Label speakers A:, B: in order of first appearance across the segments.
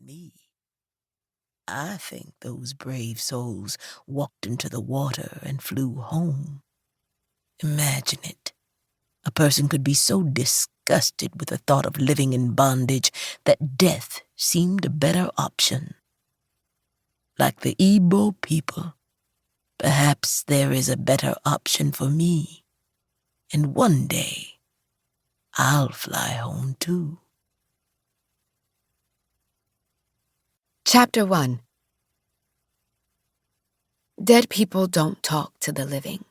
A: me. I think those brave souls walked into the water and flew home. Imagine it. A person could be so disgusted with the thought of living in bondage that death seemed a better option. Like the Igbo people, perhaps there is a better option for me, and one day I'll fly home too.
B: Chapter 1. Dead people don't talk to the living.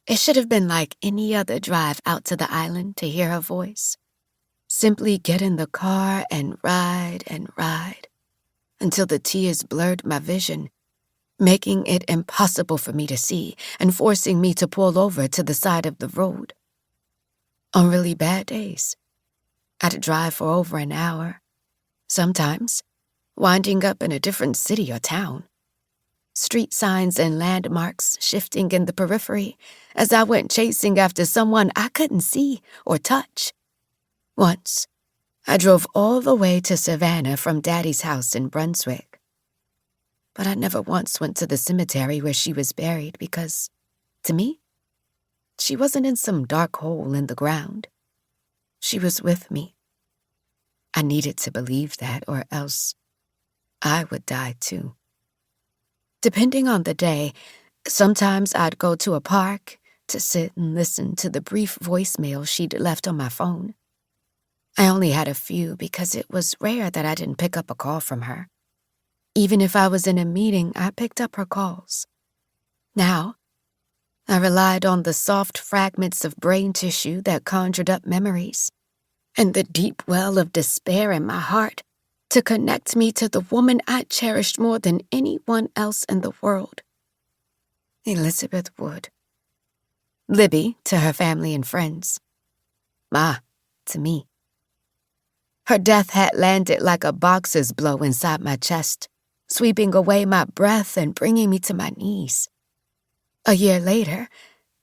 B: It should have been like any other drive out to the island to hear her voice. Simply get in the car and ride until the tears blurred my vision, making it impossible for me to see and forcing me to pull over to the side of the road. On really bad days, I'd drive for over an hour, sometimes winding up in a different city or town. Street signs and landmarks shifting in the periphery as I went chasing after someone I couldn't see or touch. Once, I drove all the way to Savannah from Daddy's house in Brunswick. But I never once went to the cemetery where she was buried because, to me, she wasn't in some dark hole in the ground. She was with me. I needed to believe that, or else I would die too. Depending on the day, sometimes I'd go to a park to sit and listen to the brief voicemail she'd left on my phone. I only had a few because it was rare that I didn't pick up a call from her. Even if I was in a meeting, I picked up her calls. Now, I relied on the soft fragments of brain tissue that conjured up memories and the deep well of despair in my heart to connect me to the woman I cherished more than anyone else in the world. Elizabeth Wood. Libby to her family and friends. Ma to me. Her death had landed like a boxer's blow inside my chest, sweeping away my breath and bringing me to my knees. A year later,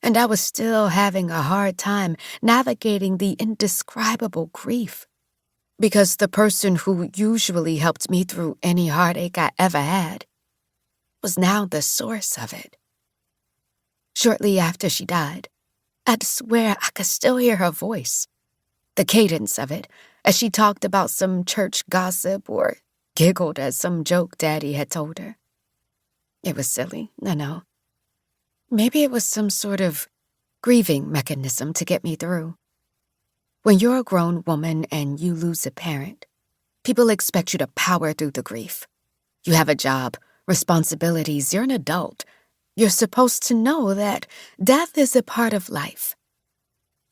B: and I was still having a hard time navigating the indescribable grief, because the person who usually helped me through any heartache I ever had was now the source of it. Shortly after she died, I'd swear I could still hear her voice, the cadence of it, as she talked about some church gossip or giggled at some joke Daddy had told her. It was silly, I know. Maybe it was some sort of grieving mechanism to get me through. When you're a grown woman and you lose a parent, people expect you to power through the grief. You have a job, responsibilities, you're an adult. You're supposed to know that death is a part of life.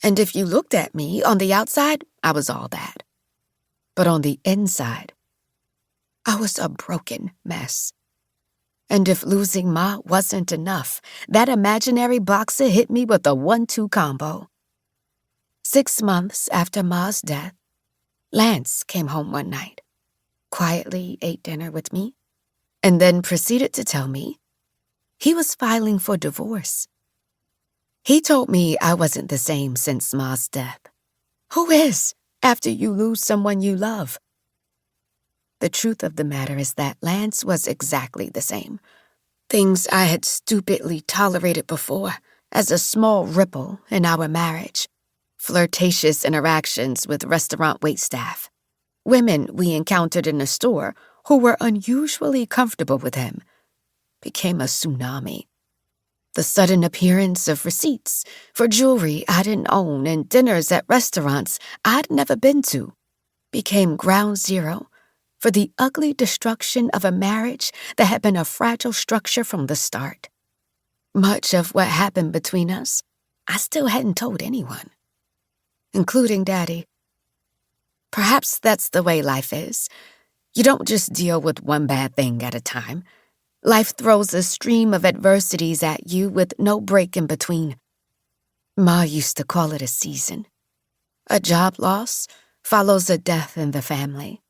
B: And if you looked at me, on the outside, I was all that. But on the inside, I was a broken mess. And if losing Ma wasn't enough, that imaginary boxer hit me with a 1-2 combo. 6 months after Ma's death, Lance came home one night, quietly ate dinner with me, and then proceeded to tell me he was filing for divorce. He told me I wasn't the same since Ma's death. Who is, after you lose someone you love? The truth of the matter is that Lance was exactly the same. Things I had stupidly tolerated before as a small ripple in our marriage. Flirtatious interactions with restaurant waitstaff. Women we encountered in the store who were unusually comfortable with him became a tsunami. The sudden appearance of receipts for jewelry I didn't own and dinners at restaurants I'd never been to became ground zero for the ugly destruction of a marriage that had been a fragile structure from the start. Much of what happened between us, I still hadn't told anyone, including Daddy. Perhaps that's the way life is. You don't just deal with one bad thing at a time. Life throws a stream of adversities at you with no break in between. Ma used to call it a season. A job loss follows a death in the family.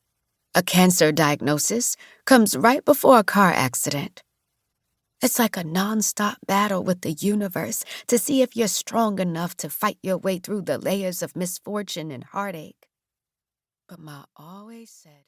B: A cancer diagnosis comes right before a car accident. It's like a nonstop battle with the universe to see if you're strong enough to fight your way through the layers of misfortune and heartache. But Ma always said,